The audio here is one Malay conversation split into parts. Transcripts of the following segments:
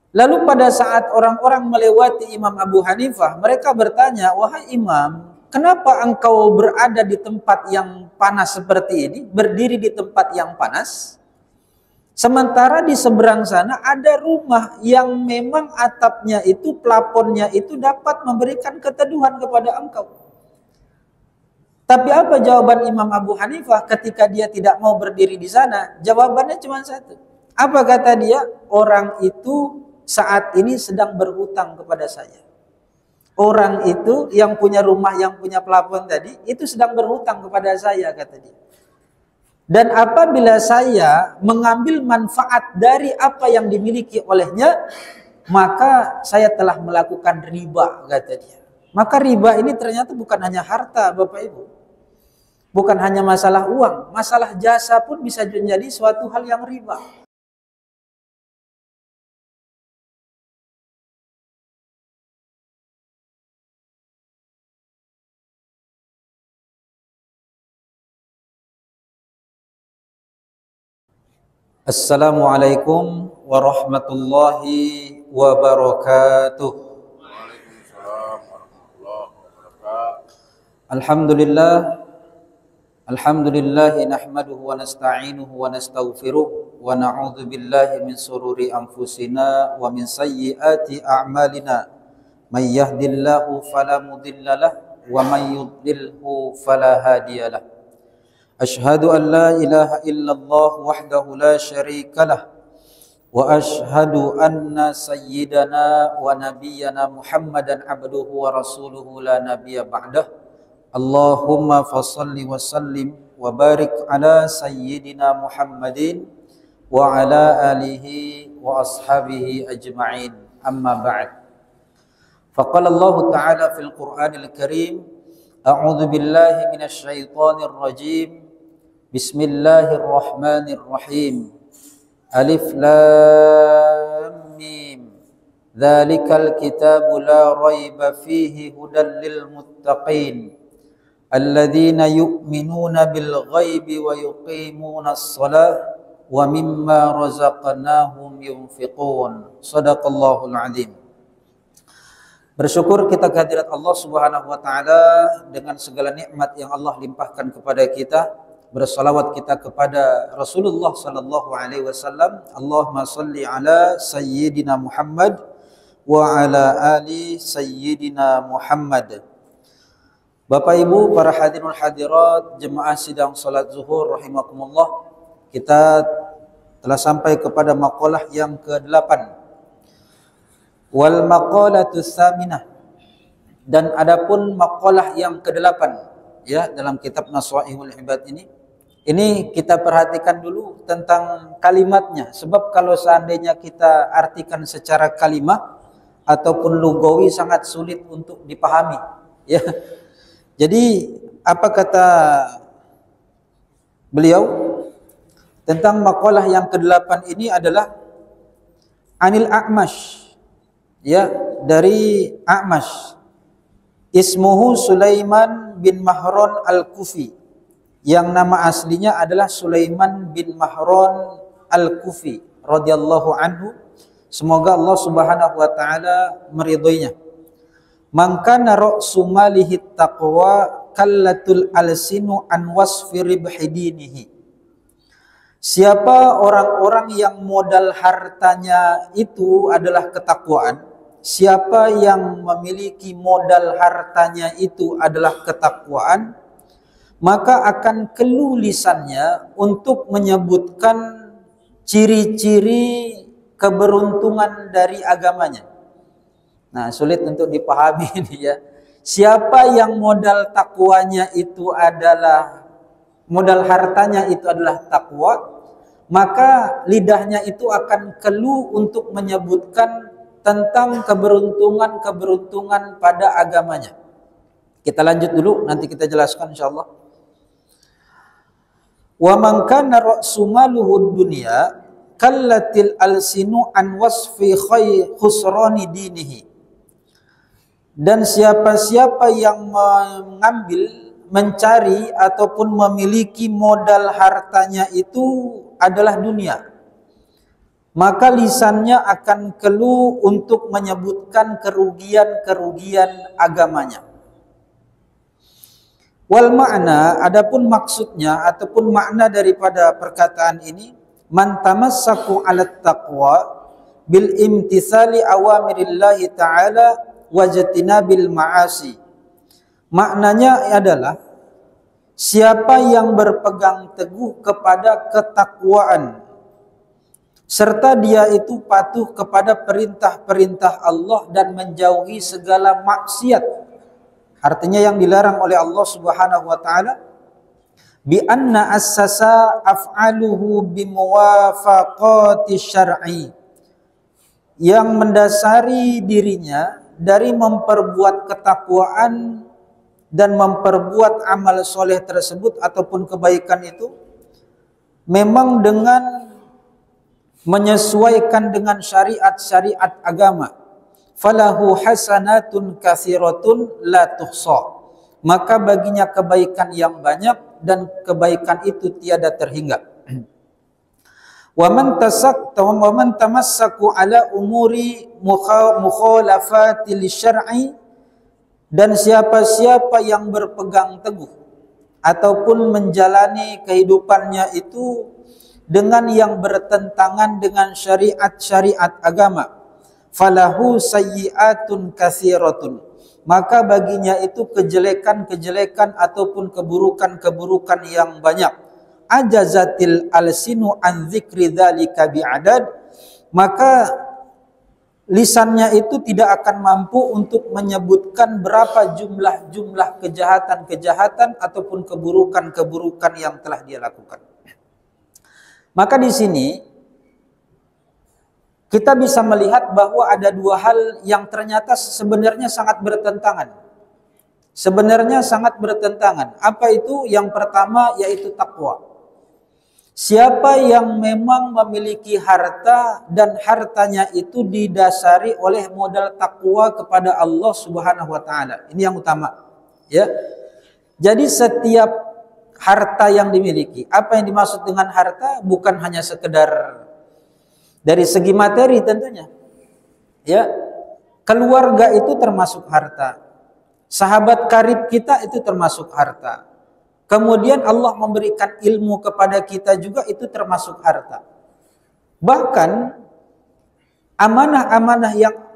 Lalu pada saat orang-orang melewati Imam Abu Hanifah, mereka bertanya, "Wahai Imam, kenapa engkau berada di tempat yang panas seperti ini, berdiri di tempat yang panas? Sementara di seberang sana ada rumah yang memang atapnya itu, plafonnya itu dapat memberikan keteduhan kepada engkau." Tapi apa jawaban Imam Abu Hanifah ketika dia tidak mau berdiri di sana? Jawabannya cuma satu. Apa kata dia? Orang itu saat ini sedang berhutang kepada saya. Orang itu yang punya rumah, yang punya plafon tadi, itu sedang berhutang kepada saya, kata dia. Dan apabila saya mengambil manfaat dari apa yang dimiliki olehnya, maka saya telah melakukan riba, kata dia. Maka riba ini ternyata bukan hanya harta, Bapak Ibu. Bukan hanya masalah uang, masalah jasa pun bisa menjadi suatu hal yang riba. Assalamualaikum warahmatullahi wabarakatuh. Waalaikumsalam warahmatullahi wabarakatuh. Alhamdulillah, alhamdulillah nahmaduhu wa nasta'inuhu wa nastaghfiruh wa na'udzu billahi min sururi anfusina wa min sayyiati a'malina. May yahdihillahu fala mudilla lahu wa may yudlilhu fala hadiyalah. Ashhadu an la ilaha illallah wahdahu la syarika lah wa ashhadu anna sayyidana wa nabiyyana Muhammadan abduhu wa rasuluhu la nabiyya ba'dah. Allahumma fassalli wa sallim wa barik ala sayyidina Muhammadin wa ala alihi wa ashabihi ajma'in. Amma ba'd. Faqala Allah Ta'ala fil Qur'anil Karim, a'udzu billahi minasy syaithanir rajim. Bismillahirrahmanirrahim. Alif Lam Mim. Dzalikal kitabu la raiba fihi hudan lil muttaqin. Alladzina yu'minuna bil ghaibi wa yuqimunas shalah wa mimma razaqnahum yunfiqun. Shadaqallahul azim. Bersyukur kita kehadirat Allah Subhanahu wa taala dengan segala nikmat yang Allah limpahkan kepada kita. Bersalawat kita kepada Rasulullah sallallahu alaihi wasallam. Allahumma salli ala sayyidina Muhammad wa ala ali sayyidina Muhammad. Bapak Ibu, para hadirin hadirat, jemaah sidang salat zuhur rahimakumullah. Kita telah sampai kepada maqalah yang ke-8. Wal maqalatu tsaminah. Dan adapun maqalah yang ke-8 ya dalam kitab Naswaihul Ibad ini. Ini kita perhatikan dulu tentang kalimatnya. Sebab kalau seandainya kita artikan secara kalimat ataupun lugawi sangat sulit untuk dipahami. Ya. Jadi apa kata beliau tentang maqalah yang ke-8 ini adalah Anil A'mash. Ya, dari A'mash. Ismuhu Sulaiman bin Mahran Al-Kufi. Yang nama aslinya adalah Sulaiman bin Mahran Al-Kufi radhiyallahu anhu. Semoga Allah Subhanahu wa taala meridhoinya. Man kana ra'su malihi taqwa kallatul alsinu an wasfi ribhi dinihi. Siapa orang-orang yang modal hartanya itu adalah ketakwaan, siapa yang memiliki modal hartanya itu adalah ketakwaan, maka akan kelu lisannya untuk menyebutkan ciri-ciri keberuntungan dari agamanya. Nah, sulit untuk dipahami ini ya. Siapa yang modal takwanya itu adalah, modal hartanya itu adalah takwa, maka lidahnya itu akan kelu untuk menyebutkan tentang keberuntungan-keberuntungan pada agamanya. Kita lanjut dulu, nanti kita jelaskan insyaallah. Wa man kana ra'su maluhu dunya kallatil alsinu an wasfi khusrani dinihi. Dan siapa-siapa yang mengambil, mencari ataupun memiliki modal hartanya itu adalah dunia, maka lisannya akan keluh untuk menyebutkan kerugian-kerugian agamanya. Wal makna, adapun maksudnya ataupun makna daripada perkataan ini, man tamassaku 'ala taqwa bil imtithali awamirillahi ta'ala wajtinabil ma'asi. Maknanya adalah siapa yang berpegang teguh kepada ketakwaan serta dia itu patuh kepada perintah-perintah Allah dan menjauhi segala maksiat, artinya yang dilarang oleh Allah Subhanahu wa taala, bi anna assasa af'aluhu bimuwafaqati syar'i, yang mendasari dirinya dari memperbuat ketakwaan dan memperbuat amal soleh tersebut ataupun kebaikan itu memang dengan menyesuaikan dengan syariat-syariat agama. Falahu hasanatun katsiratun la tuhsa, maka baginya kebaikan yang banyak dan kebaikan itu tiada terhingga. Wa man tamassaku ala umuri mukhalafati lisyar'i, dan siapa-siapa yang berpegang teguh ataupun menjalani kehidupannya itu dengan yang bertentangan dengan syariat-syariat agama, falahu sayyi'atun katsiratun, maka baginya itu kejelekan-kejelekan ataupun keburukan-keburukan yang banyak. Ajazatil alsinu an dzikri dzalika bi'adad, maka lisannya itu tidak akan mampu untuk menyebutkan berapa jumlah kejahatan-kejahatan ataupun keburukan-keburukan yang telah dia lakukan. Maka di sini kita bisa melihat bahwa ada dua hal yang ternyata sebenarnya sangat bertentangan. Sebenarnya sangat bertentangan. Apa itu? Yang pertama yaitu takwa. Siapa yang memang memiliki harta dan hartanya itu didasari oleh modal takwa kepada Allah Subhanahu wa taala. Ini yang utama, ya. Jadi setiap harta yang dimiliki, apa yang dimaksud dengan harta bukan hanya sekedar dari segi materi tentunya, ya. Keluarga itu termasuk harta, sahabat karib kita itu termasuk harta, kemudian Allah memberikan ilmu kepada kita juga itu termasuk harta. Bahkan amanah-amanah yang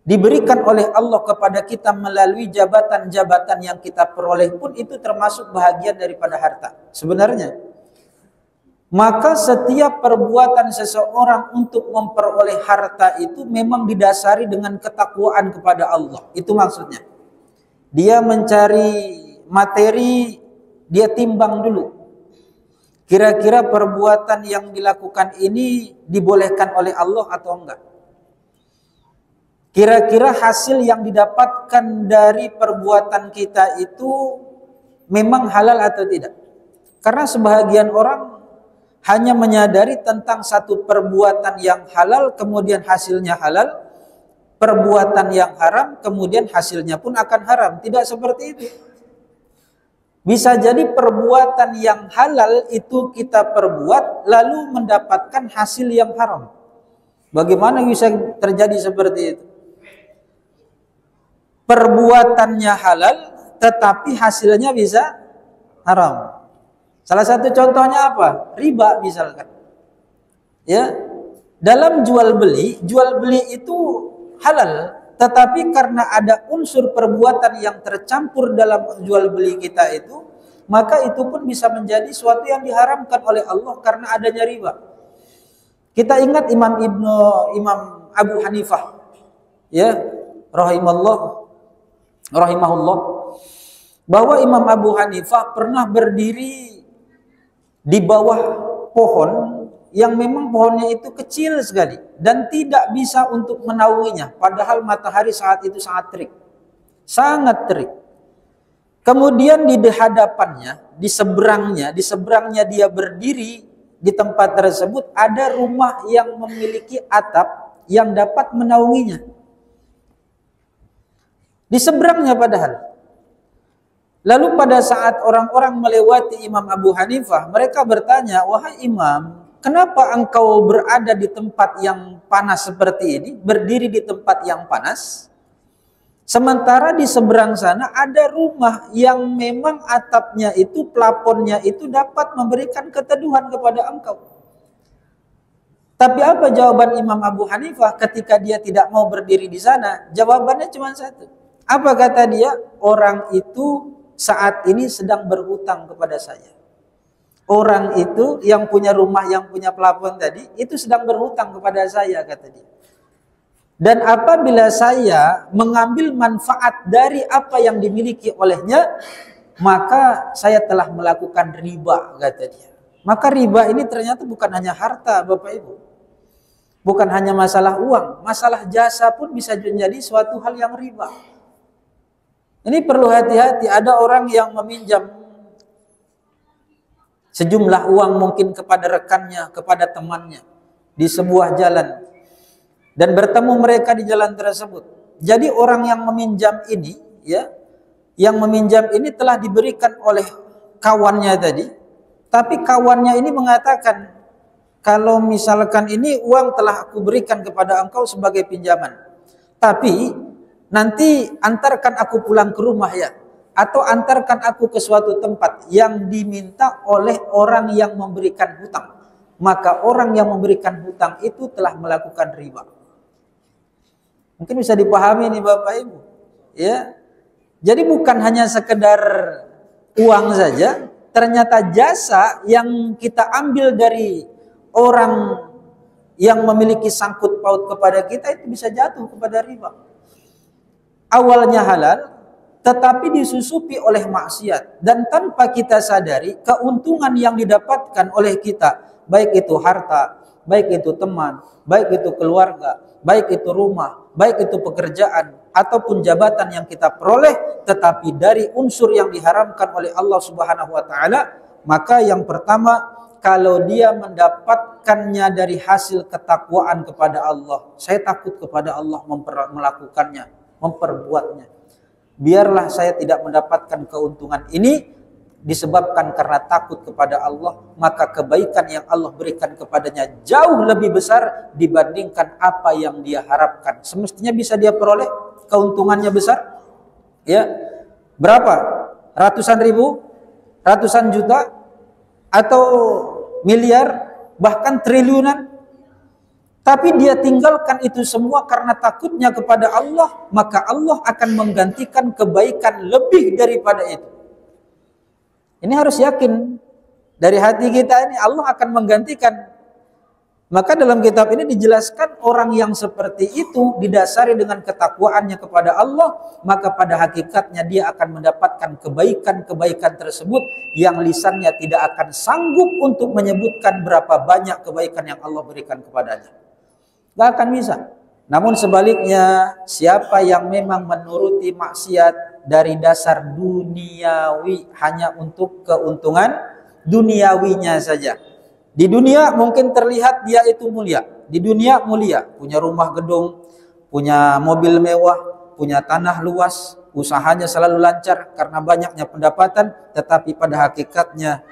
diberikan oleh Allah kepada kita melalui jabatan-jabatan yang kita peroleh pun itu termasuk bahagian daripada harta sebenarnya. Maka setiap perbuatan seseorang untuk memperoleh harta itu memang didasari dengan ketakwaan kepada Allah. Itu maksudnya. Dia mencari materi, dia timbang dulu. Kira-kira perbuatan yang dilakukan ini dibolehkan oleh Allah atau enggak? Kira-kira hasil yang didapatkan dari perbuatan kita itu memang halal atau tidak? Karena sebahagian orang hanya menyadari tentang satu perbuatan yang halal, kemudian hasilnya halal, perbuatan yang haram, kemudian hasilnya pun akan haram. Tidak seperti itu. Bisa jadi perbuatan yang halal itu kita perbuat, lalu mendapatkan hasil yang haram. Bagaimana bisa terjadi seperti itu? Perbuatannya halal, tetapi hasilnya bisa haram. Salah satu contohnya apa? Riba misalkan. Ya, dalam jual beli itu halal, tetapi karena ada unsur perbuatan yang tercampur dalam jual beli kita itu, maka itu pun bisa menjadi suatu yang diharamkan oleh Allah karena adanya riba. Kita ingat Imam Abu Hanifah, ya, rahimahullah, bahwa Imam Abu Hanifah pernah berdiri di bawah pohon yang memang pohonnya itu kecil sekali dan tidak bisa untuk menaunginya, padahal matahari saat itu sangat terik, sangat terik. Kemudian di hadapannya, di seberangnya dia berdiri di tempat tersebut ada rumah yang memiliki atap yang dapat menaunginya. Di seberangnya padahal. Lalu pada saat orang-orang melewati Imam Abu Hanifah, mereka bertanya, "Wahai Imam, kenapa engkau berada di tempat yang panas seperti ini, berdiri di tempat yang panas, sementara di seberang sana ada rumah yang memang atapnya itu, plafonnya itu dapat memberikan keteduhan kepada engkau. Tapi apa jawaban Imam Abu Hanifah ketika dia tidak mau berdiri di sana? Jawabannya cuma satu. Apa kata dia? Orang itu saat ini sedang berhutang kepada saya. Orang itu yang punya rumah, yang punya plafon tadi, itu sedang berhutang kepada saya, kata dia. Dan apabila saya mengambil manfaat dari apa yang dimiliki olehnya, maka saya telah melakukan riba, kata dia. Maka riba ini ternyata bukan hanya harta, Bapak Ibu. Bukan hanya masalah uang, masalah jasa pun bisa menjadi suatu hal yang riba. Ini perlu hati-hati. Ada orang yang meminjam sejumlah uang mungkin kepada rekannya, kepada temannya di sebuah jalan, dan bertemu mereka di jalan tersebut. Jadi orang yang meminjam ini, ya, yang meminjam ini telah diberikan oleh kawannya tadi, tapi kawannya ini mengatakan, kalau misalkan ini uang telah aku berikan kepada engkau sebagai pinjaman, tapi nanti antarkan aku pulang ke rumah ya, atau antarkan aku ke suatu tempat yang diminta oleh orang yang memberikan hutang. Maka orang yang memberikan hutang itu telah melakukan riba. Mungkin bisa dipahami nih Bapak Ibu, ya. Jadi bukan hanya sekedar uang saja, ternyata jasa yang kita ambil dari orang yang memiliki sangkut paut kepada kita itu bisa jatuh kepada riba. Awalnya halal, tetapi disusupi oleh maksiat, dan tanpa kita sadari keuntungan yang didapatkan oleh kita, baik itu harta, baik itu teman, baik itu keluarga, baik itu rumah, baik itu pekerjaan ataupun jabatan yang kita peroleh, tetapi dari unsur yang diharamkan oleh Allah Subhanahu wa taala, maka yang pertama, kalau dia mendapatkannya dari hasil ketakwaan kepada Allah, saya takut kepada Allah melakukannya, memperbuatnya. Biarlah saya tidak mendapatkan keuntungan ini disebabkan karena takut kepada Allah, maka kebaikan yang Allah berikan kepadanya jauh lebih besar dibandingkan apa yang dia harapkan. Semestinya bisa dia peroleh, keuntungannya besar. Ya. Berapa? Ratusan ribu, ratusan juta, atau miliar, bahkan triliunan. Tapi dia tinggalkan itu semua karena takutnya kepada Allah, maka Allah akan menggantikan kebaikan lebih daripada itu. Ini harus yakin dari hati kita, ini Allah akan menggantikan. Maka dalam kitab ini dijelaskan orang yang seperti itu didasari dengan ketakwaannya kepada Allah, maka pada hakikatnya dia akan mendapatkan kebaikan-kebaikan tersebut yang lisannya tidak akan sanggup untuk menyebutkan berapa banyak kebaikan yang Allah berikan kepadanya. Gak akan bisa. Namun sebaliknya, siapa yang memang menuruti maksiat dari dasar duniawi, hanya untuk keuntungan duniawinya saja. Di dunia mungkin terlihat dia itu mulia. Di dunia mulia, punya rumah gedung, punya mobil mewah, punya tanah luas, usahanya selalu lancar karena banyaknya pendapatan, tetapi pada hakikatnya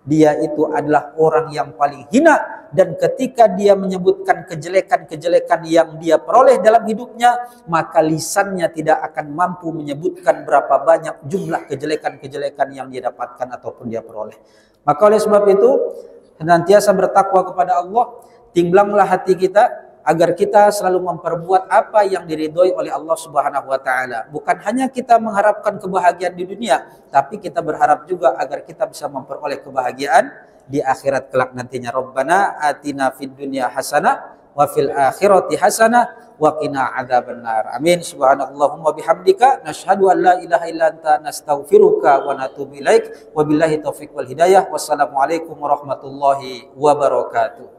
dia itu adalah orang yang paling hina. Dan ketika dia menyebutkan kejelekan-kejelekan yang dia peroleh dalam hidupnya, maka lisannya tidak akan mampu menyebutkan berapa banyak jumlah kejelekan-kejelekan yang dia dapatkan ataupun dia peroleh. Maka oleh sebab itu, senantiasa bertakwa kepada Allah, timblanglah hati kita agar kita selalu memperbuat apa yang diridhoi oleh Allah Subhanahu wa taala. Bukan hanya kita mengharapkan kebahagiaan di dunia, tapi kita berharap juga agar kita bisa memperoleh kebahagiaan di akhirat kelak nantinya. Rabbana atina fid dunya hasanah wa fil akhirati hasanah wa qina adzabannar. Amin. Subhanallahumma bihamdika nasyhadu an la ilaha illa anta nastaghfiruka wa natubu ilaik. Wabillahi taufik wal hidayah. Wassalamualaikum warahmatullahi wabarakatuh.